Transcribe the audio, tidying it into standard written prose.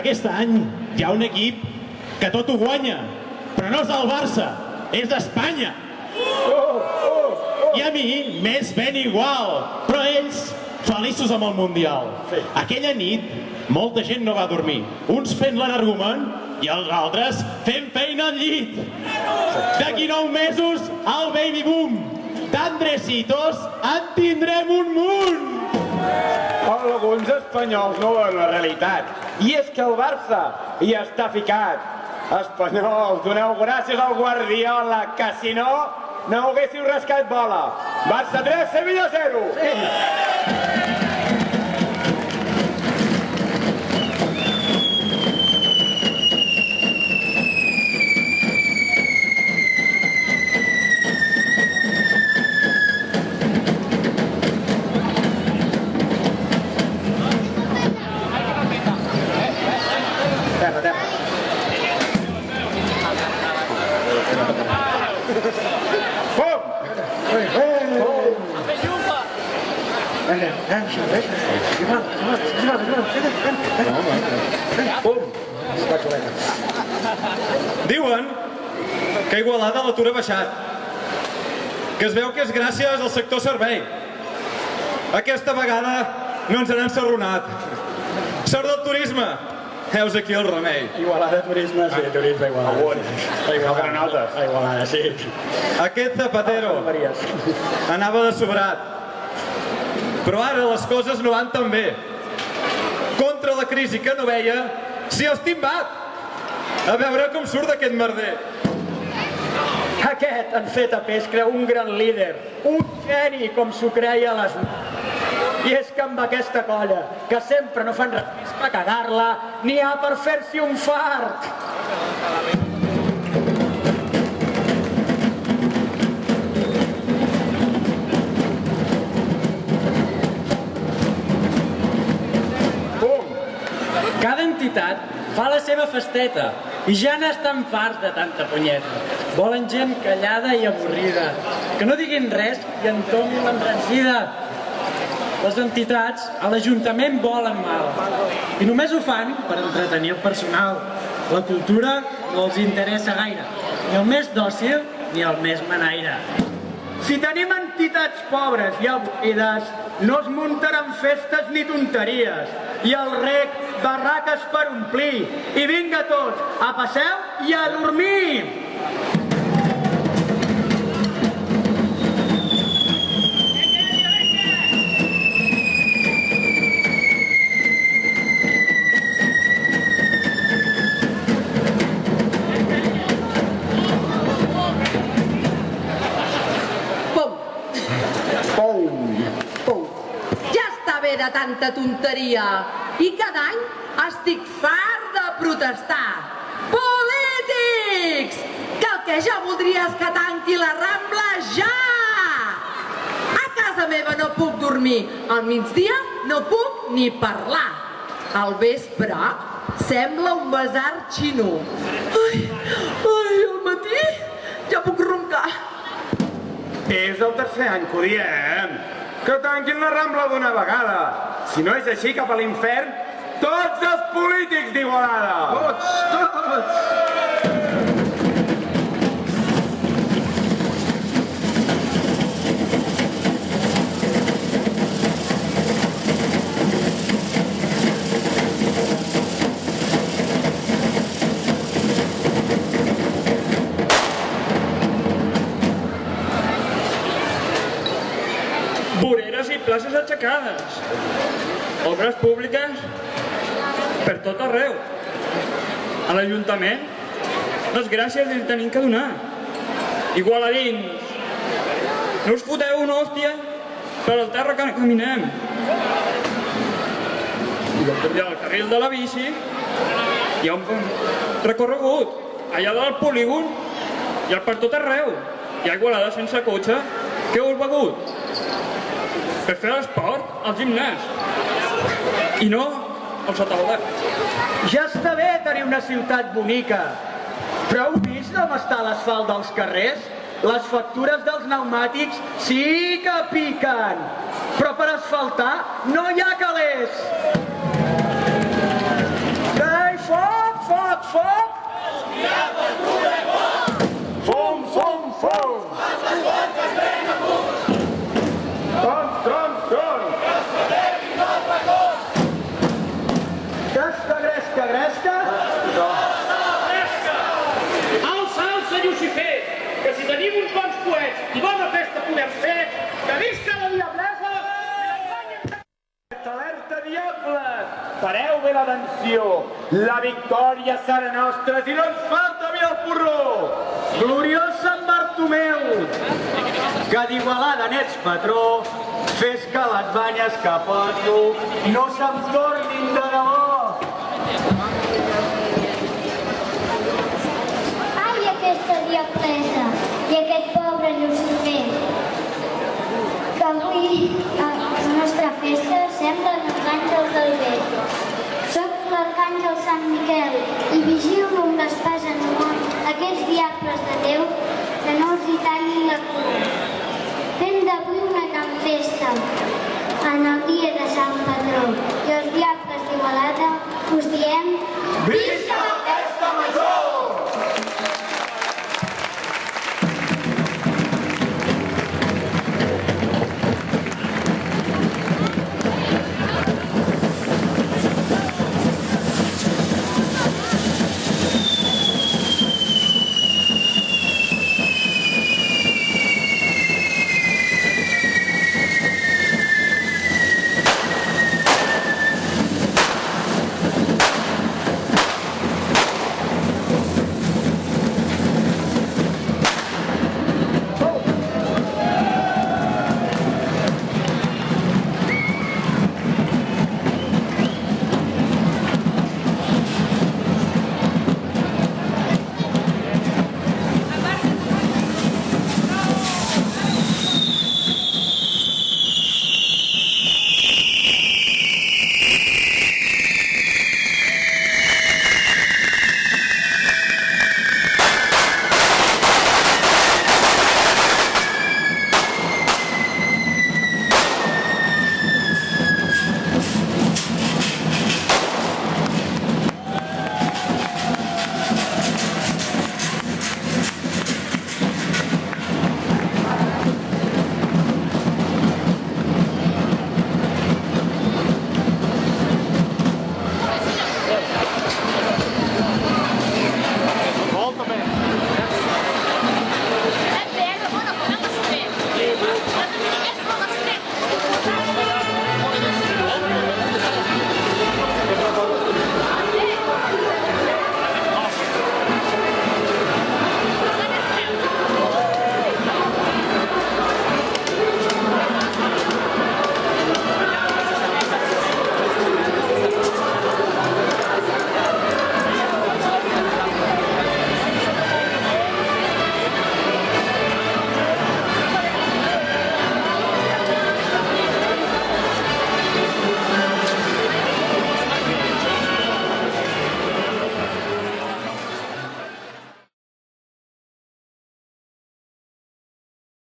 aquest any hi ha un equip que tot ho guanya, però no és del Barça, és d'Espanya. I a mi m'és ben igual, però ells feliços amb el Mundial. Aquella nit molta gent no va dormir, uns fent l'energument i els altres fent feina al llit. D'aquí 9 mesos, el baby boom. D'Andresitos en tindrem un munt. Alguns espanyols no veuen la realitat. I és que el Barça hi està ficat. Espanyols, doneu gràcies al Guardiola, que si no, no haguéssiu rascat bola. Barça 3, Sevilla 0. Diuen que a Igualada l'atur ha baixat, que es veu que és gràcies al sector servei. Aquesta vegada no ens han ensarronat. Sort del turisme, heus aquí el remei. Igualada turisme, sí, turisme Igualada. A Igualada, sí. Aquest Zapatero anava de sobrat, però ara les coses no van tan bé. Contra la crisi que no veia, s'hi ha estimbat. A veure com surt d'aquest merder. Aquest, en fet a pes, creu un gran líder, un geni, com s'ho creia a les... I és que amb aquesta colla, que sempre no fan res més per cagar-la, n'hi ha per fer-s'hi un fart. Cada entitat fa la seva festeta i ja n'estan farts de tanta punyeta. Volen gent callada i avorrida, que no diguin res i entomin l'embranzida. Les entitats a l'Ajuntament volen mal i només ho fan per entretenir el personal. La cultura no els interessa gaire, ni el més dòcil ni el més manaire. Si tenim entitats pobres i avorrides, no es muntaran festes ni tonteries. I el rec, barraques per omplir. I vinga tots, a passeu i a dormir! De tanta tonteria i cada any estic fart de protestar. Polítics! Que el que jo voldria és que tanqui la Rambla ja! A casa meva no puc dormir, al migdia no puc ni parlar. Al vespre sembla un basar xinó. Ai, al matí ja puc roncar. És el tercer any que ho diem. Que tanquin la Rambla d'una vegada. Si no és així, cap a l'infern, tots els polítics d'Igualada! Tots! Voreres i places aixecades, obres públiques per tot arreu. A l'Ajuntament, les gràcies ens tenim que donar. Igualadins, no us foteu una hòstia per al terra que caminem. I al carril de la bici hi ha un recorregut, allà del polígon i per tot arreu. Hi ha Igualada sense cotxe. Què heu begut? Per fer l'esport al gimnàs i no al sotavadar. Ja està bé tenir una ciutat bonica, però heu vist com està l'asfalt dels carrers? Les factures dels pneumàtics sí que piquen, però per asfaltar no hi ha calés. Tron! Gresca? Alça, Llucifer, que si tenim uns bons poets i bona festa podem fer, que visca la diablesa i l'Espanya! Alerta, diables! Fareu bé l'atenció! La victòria serà nostra si no ens falta vi el porró! Gloriós Sant Bartomeu! Que d'Igualada n'ets patró, fes que les banyes que porto no se'm tornin de debò! Ai, aquesta diablesa i aquest pobre Llucifer, que avui a la nostra festa semblen els àngels del bé. Soc l'arcàngel Sant Miquel i vigilo amb l'espasa en mà aquests diables de Déu que no els hi tallin la cua. Fem d'avui una gran festa en el dia de Sant Padró i els diables d'Igualada us diem... Visca!